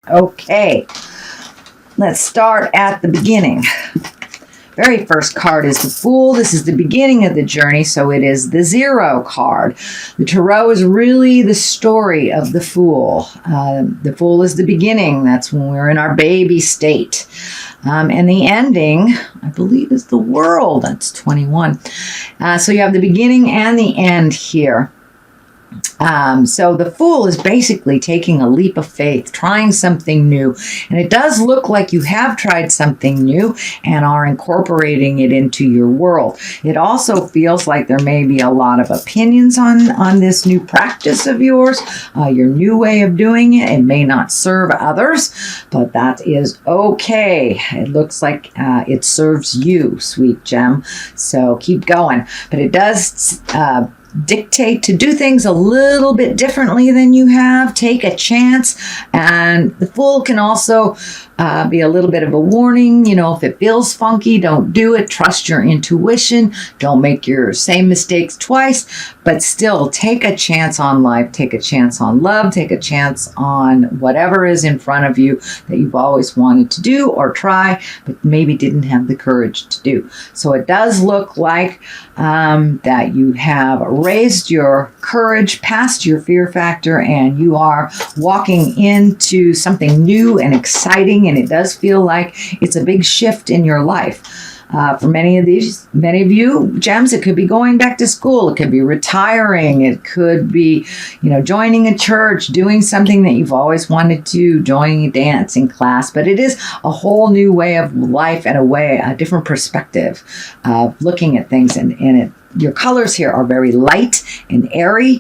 Okay, let's start at the beginning. Very first card is the Fool. This is the beginning of the journey, so it is the 0 card. The Tarot is really the story of the Fool. The Fool is the beginning. That's when we're in our baby state. And the ending, I believe, is the World. That's 21. So you have the beginning and the end here. So the Fool is basically taking a leap of faith, trying something new. And it does look like you have tried something new and are incorporating it into your world. It also feels like there may be a lot of opinions on this new practice of yours, your new way of doing it. It may not serve others, but that is okay. It looks like it serves you, sweet gem. So keep going. But it does dictate to do things a little bit differently than you have. Take a chance. And the Fool can also be a little bit of a warning. You know, if it feels funky, don't do it. Trust your intuition. Don't make your same mistakes twice. But still, take a chance on life. Take a chance on love. Take a chance on whatever is in front of you that you've always wanted to do or try, but maybe didn't have the courage to do. So it does look like that you have raised your courage past your fear factor, and you are walking into something new and exciting, and it does feel like it's a big shift in your life. For many of you, gems, it could be going back to school. It could be retiring. It could be, joining a church, doing something that you've always wanted to, joining a dancing class. But it is a whole new way of life and a different perspective of looking at things. And your colors here are very light and airy.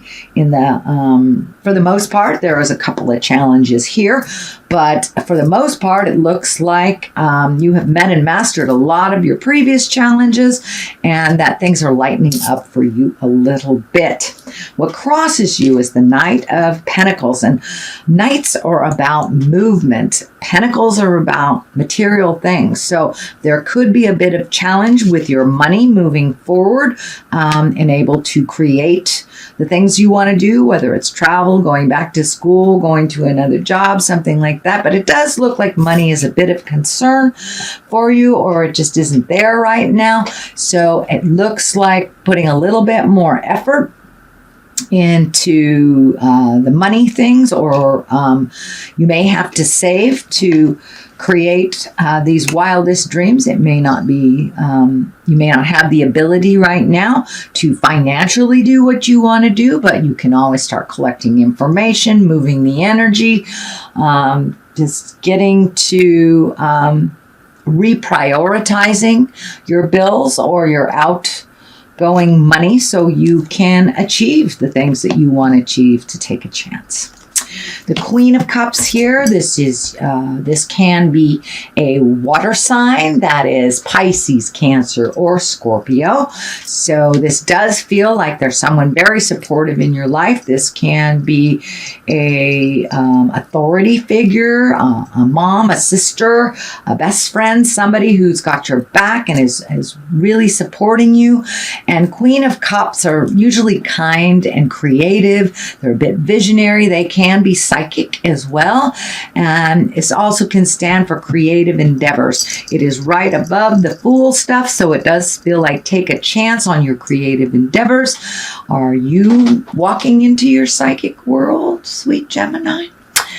For the most part, there is a couple of challenges here, but for the most part, it looks like you have met and mastered a lot of your previous challenges, and that things are lightening up for you a little bit. What crosses you is the Knight of Pentacles, and Knights are about movement. Pentacles are about material things. So there could be a bit of challenge with your money moving forward, and able to create the things you want to do, whether it's travel, going back to school, going to another job, something like that. But it does look like money is a bit of concern for you, or it just isn't there right now. So it looks like putting a little bit more effort into the money things, or you may have to save to create these wildest dreams. It may not be, you may not have the ability right now to financially do what you want to do, but you can always start collecting information, moving the energy, just getting to reprioritizing your bills or your outgoing money so you can achieve the things that you want to achieve to take a chance. The Queen of Cups here, this can be a water sign, that is Pisces, Cancer, or Scorpio. So this does feel like there's someone very supportive in your life. This can be a authority figure, a mom, a sister, a best friend, somebody who's got your back and is really supporting you. And Queen of Cups are usually kind and creative. They're a bit visionary. They can be psychic as well, and it also can stand for creative endeavors. It is right above the Fool stuff, so it does feel like take a chance on your creative endeavors. Are you walking into your psychic world, sweet Gemini?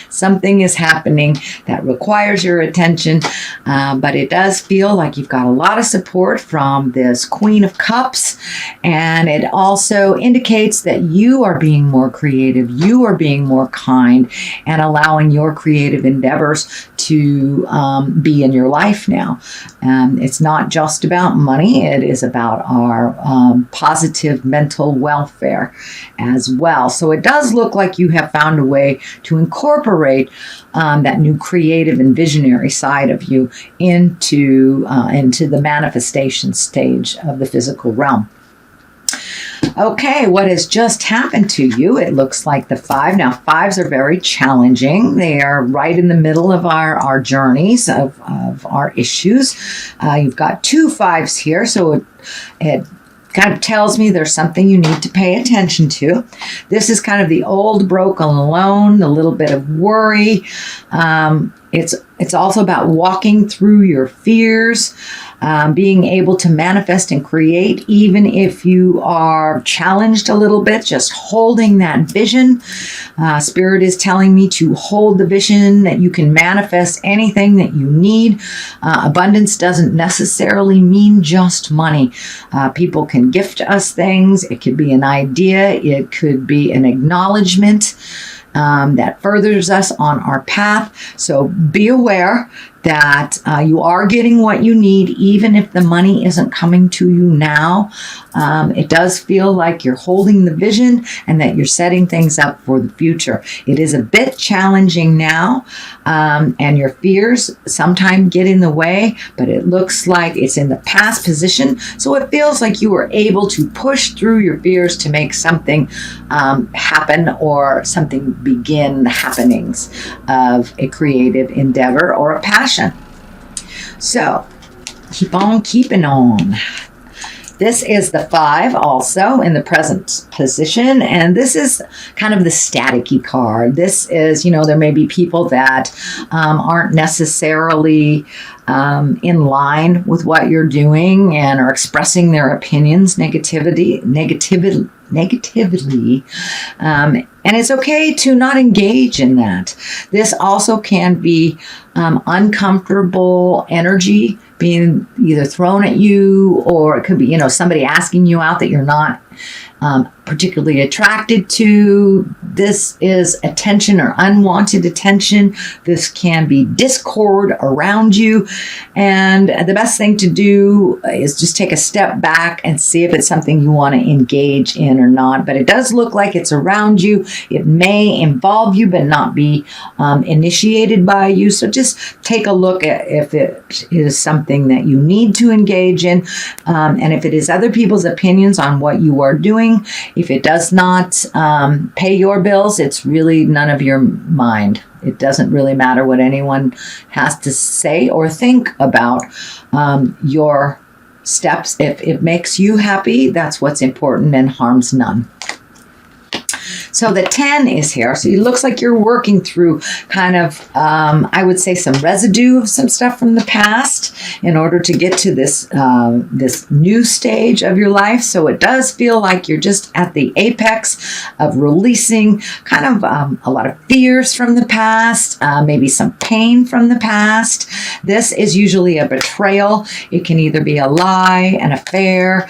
Something is happening that requires your attention, but it does feel like you've got a lot of support from this Queen of Cups, and it also indicates that you are being more creative, you are being more kind, and allowing your creative endeavors to be in your life now. It's not just about money, it is about our positive mental welfare as well. So it does look like you have found a way to incorporate that new creative and visionary side of you into the manifestation stage of the physical realm. Okay, what has just happened to you? It looks like the 5. Now, 5s are very challenging. They are right in the middle of our journeys, of our issues. You've got 2 5s here, so it kind of tells me there's something you need to pay attention to. This is kind of the old, broken, alone, a little bit of worry. It's also about walking through your fears, being able to manifest and create, even if you are challenged a little bit, just holding that vision. Spirit is telling me to hold the vision that you can manifest anything that you need. Abundance doesn't necessarily mean just money. People can gift us things. It could be an idea. It could be an acknowledgement that furthers us on our path. So be aware that you are getting what you need, even if the money isn't coming to you now. It does feel like you're holding the vision and that you're setting things up for the future. It is a bit challenging now, and your fears sometimes get in the way, but it looks like it's in the past position. So it feels like you were able to push through your fears to make something happen, or something begin the happenings of a creative endeavor or a passion. So keep on keeping on. This is the 5 also in the present position, and this is kind of the staticky card. This is, there may be people that aren't necessarily in line with what you're doing and are expressing their opinions negatively. And it's okay to not engage in that. This also can be uncomfortable energy being either thrown at you, or it could be, somebody asking you out that you're not particularly attracted to. This is attention or unwanted attention. This can be discord around you. And the best thing to do is just take a step back and see if it's something you want to engage in or not. But it does look like it's around you. It may involve you, but not be initiated by you. So just take a look at if it is something that you need to engage in. And if it is other people's opinions on what you are doing, if it does not pay your bills, it's really none of your mind. It doesn't really matter what anyone has to say or think about your steps. If it makes you happy, that's what's important and harms none. So the 10 is here. So it looks like you're working through kind of, I would say, some residue of some stuff from the past in order to get to this this new stage of your life. So it does feel like you're just at the apex of releasing kind of a lot of fears from the past, maybe some pain from the past. This is usually a betrayal. It can either be a lie, an affair,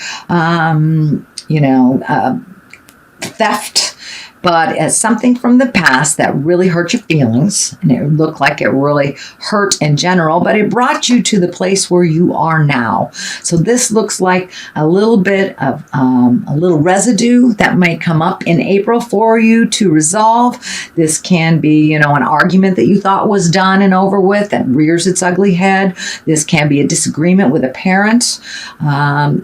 theft, but as something from the past that really hurt your feelings, and it looked like it really hurt in general, but it brought you to the place where you are now. So this looks like a little bit of a little residue that might come up in April for you to resolve. This can be, an argument that you thought was done and over with that rears its ugly head. This can be a disagreement with a parent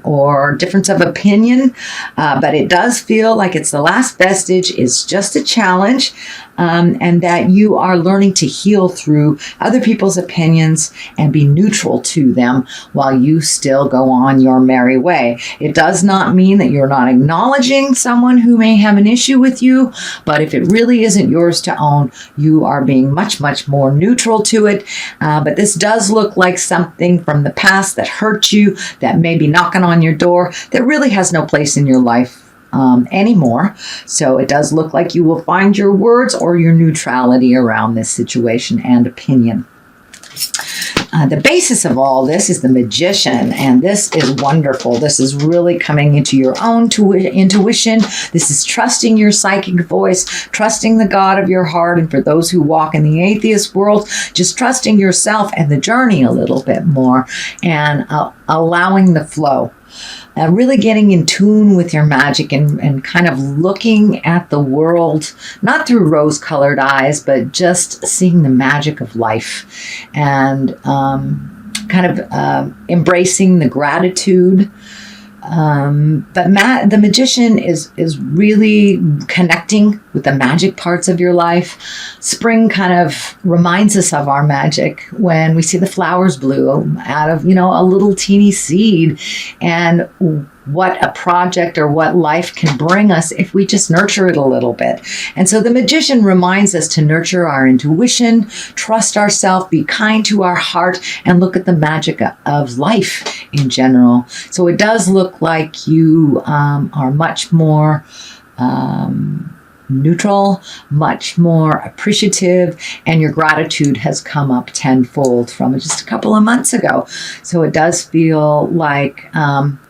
or difference of opinion, but it does feel like it's the last vestige. It's just a challenge, and that you are learning to heal through other people's opinions and be neutral to them while you still go on your merry way. It does not mean that you're not acknowledging someone who may have an issue with you, but if it really isn't yours to own, you are being much, much more neutral to it. But this does look like something from the past that hurt you, that may be knocking on your door, that really has no place in your life anymore. So it does look like you will find your words or your neutrality around this situation and opinion. The basis of all this is the Magician, and this is wonderful. This is really coming into your own intuition. This is trusting your psychic voice, trusting the God of your heart, and for those who walk in the atheist world, just trusting yourself and the journey a little bit more, and allowing the flow. Really getting in tune with your magic and kind of looking at the world, not through rose-colored eyes, but just seeing the magic of life and kind of embracing the gratitude. But the Magician is really connecting with the magic parts of your life. Spring kind of reminds us of our magic when we see the flowers bloom out of, a little teeny seed. And what a project or what life can bring us if we just nurture it a little bit. And so the Magician reminds us to nurture our intuition, trust ourselves, be kind to our heart, and look at the magic of life in general. So it does look like you are much more neutral, much more appreciative, and your gratitude has come up tenfold from just a couple of months ago. So it does feel like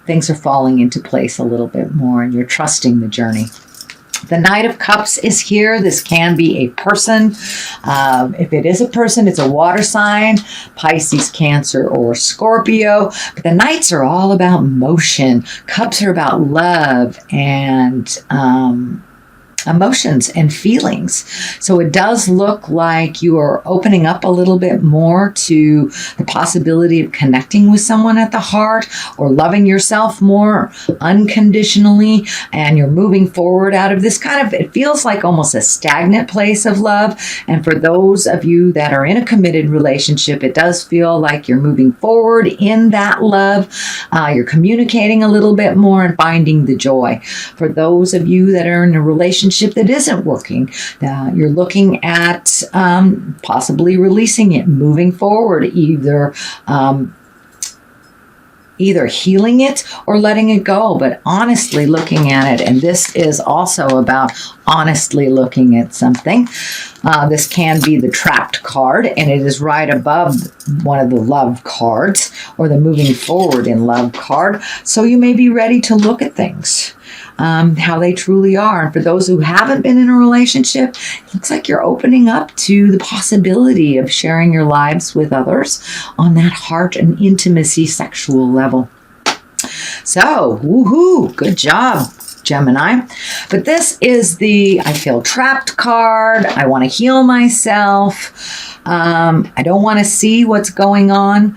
things are falling into place a little bit more, and you're trusting the journey. The Knight of Cups is here. This can be a person. If it is a person, it's a water sign, Pisces, Cancer, or Scorpio. But the Knights are all about motion. Cups are about love and emotions and feelings. So it does look like you are opening up a little bit more to the possibility of connecting with someone at the heart, or loving yourself more unconditionally, and you're moving forward out of this kind of, it feels like almost a stagnant place of love. And for those of you that are in a committed relationship, it does feel like you're moving forward in that love. You're communicating a little bit more and finding the joy. For those of you that are in a relationship that isn't working, you're looking at possibly releasing it, moving forward, either healing it or letting it go, but honestly looking at it. And this is also about honestly looking at something. This can be the Trapped card, and it is right above one of the Love cards, or the Moving Forward in Love card. So you may be ready to look at things how they truly are. And for those who haven't been in a relationship, it looks like you're opening up to the possibility of sharing your lives with others on that heart and intimacy sexual level. So, woohoo, good job, Gemini. But this is the I feel trapped card. I want to heal myself. I don't want to see what's going on.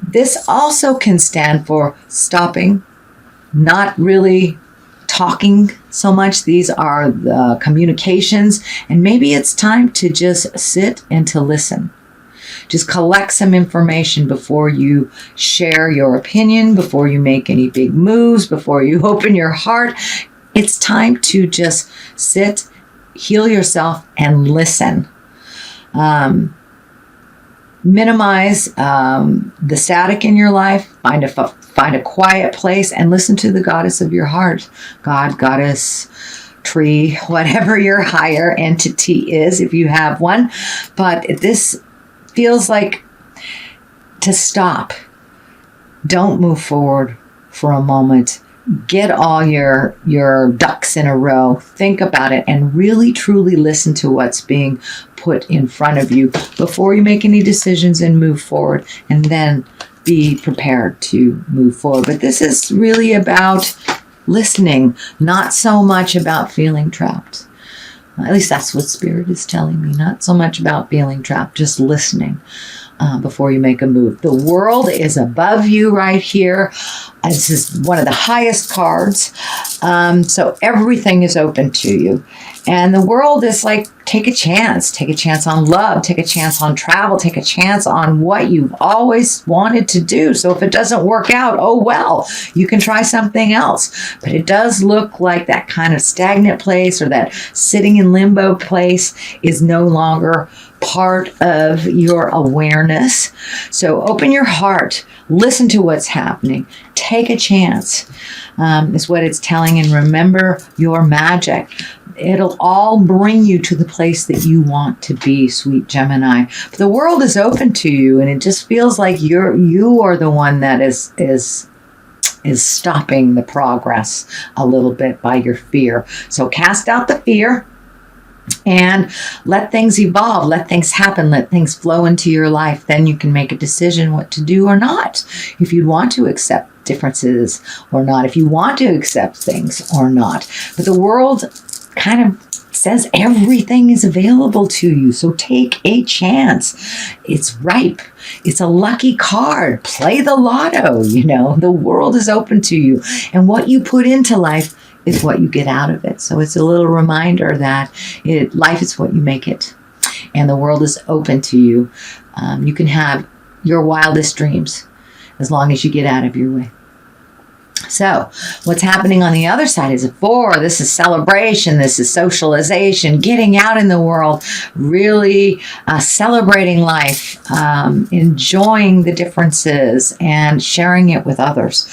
This also can stand for stopping, not really talking so much. These are the communications, and maybe it's time to just sit and to listen. Just collect some information before you share your opinion, before you make any big moves, before you open your heart. It's time to just sit, heal yourself, and listen. Minimize the static in your life. Find a quiet place and listen to the goddess of your heart. God, goddess, tree, whatever your higher entity is, if you have one. But this feels like to stop. Don't move forward for a moment. Get all your ducks in a row. Think about it and really truly listen to what's being put in front of you before you make any decisions and move forward, and then be prepared to move forward. But this is really about listening, not so much about feeling trapped. At least that's what Spirit is telling me. Not so much about feeling trapped, just listening before you make a move. The World is above you right here. This is one of the highest cards. So everything is open to you. And the World is like, take a chance. Take a chance on love. Take a chance on travel. Take a chance on what you've always wanted to do. So if it doesn't work out, oh well, you can try something else. But it does look like that kind of stagnant place, or that sitting in limbo place, is no longer part of your awareness. So open your heart. Listen to what's happening. Take a chance, is what it's telling. And remember your magic. It'll all bring you to the place that you want to be, sweet Gemini. But the world is open to you, and it just feels like you are the one that is stopping the progress a little bit by your fear. So cast out the fear and let things evolve, let things happen, let things flow into your life. Then you can make a decision what to do or not. If you want to accept differences or not, if you want to accept things or not. But the world kind of says everything is available to you. So take a chance. It's ripe. It's a lucky card. Play the lotto. The world is open to you. And what you put into life is what you get out of it. So it's a little reminder that life is what you make it. And the world is open to you. You can have your wildest dreams as long as you get out of your way. So what's happening on the other side is a 4. This is celebration. This is socialization, getting out in the world, really celebrating life, enjoying the differences and sharing it with others.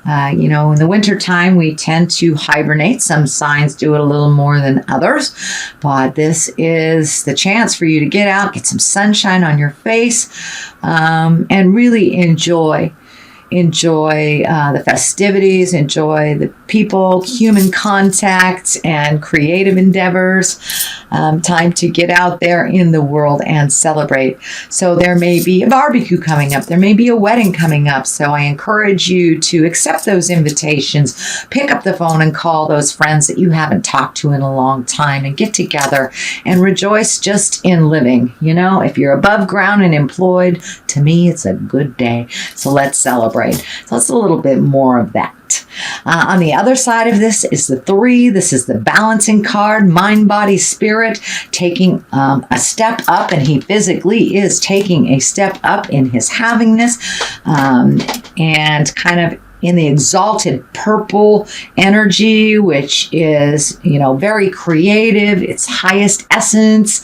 In the wintertime, we tend to hibernate. Some signs do it a little more than others, but this is the chance for you to get out, get some sunshine on your face, and really enjoy the festivities, enjoy the people, human contact, and creative endeavors. Time to get out there in the world and celebrate. So there may be a barbecue coming up. There may be a wedding coming up. So I encourage you to accept those invitations. Pick up the phone and call those friends that you haven't talked to in a long time and get together and rejoice just in living. If you're above ground and employed, to me, it's a good day. So let's celebrate. So that's a little bit more of that. On the other side of this is the 3. This is the balancing card, mind, body, spirit, taking a step up, and he physically is taking a step up in his havingness, and kind of in the exalted purple energy, which is, very creative, its highest essence.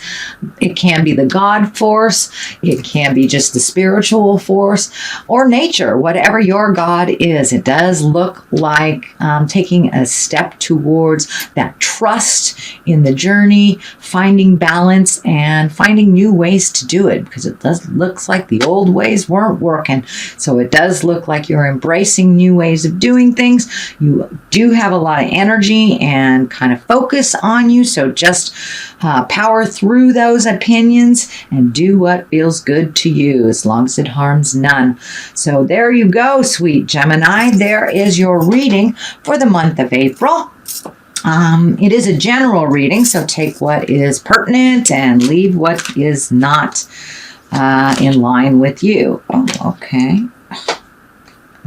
It can be the God force. It can be just the spiritual force or nature, whatever your God is. It does look like taking a step towards that trust in the journey, finding balance and finding new ways to do it, because it looks like the old ways weren't working. So it does look like you're embracing new ways of doing things. You do have a lot of energy and kind of focus on you. So just power through those opinions and do what feels good to you, as long as it harms none. So there you go, sweet Gemini. There is your reading for the month of April. It is a general reading, so take what is pertinent and leave what is not in line with you. Oh, okay.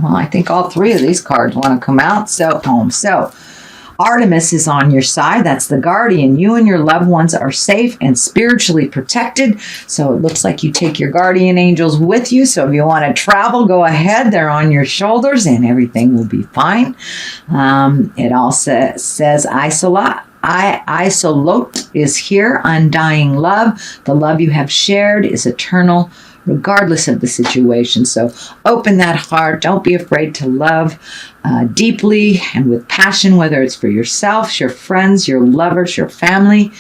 Well, I think all 3 of these cards want to come out. So Artemis is on your side. That's the guardian. You and your loved ones are safe and spiritually protected. So it looks like you take your guardian angels with you. So if you want to travel, go ahead. They're on your shoulders and everything will be fine. It also says isolate is here, undying love. The love you have shared is eternal, regardless of the situation. So open that heart. Don't be afraid to love deeply and with passion, whether it's for yourself, your friends, your lovers, your family.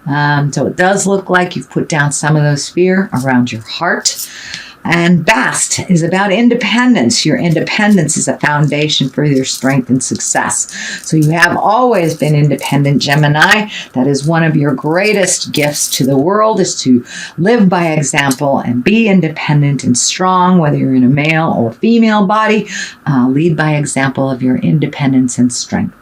So it does look like you've put down some of those fear around your heart. And Bast is about independence. Your independence is a foundation for your strength and success. So you have always been independent, Gemini. That is one of your greatest gifts to the world, is to live by example and be independent and strong, whether you're in a male or female body. Lead by example of your independence and strength.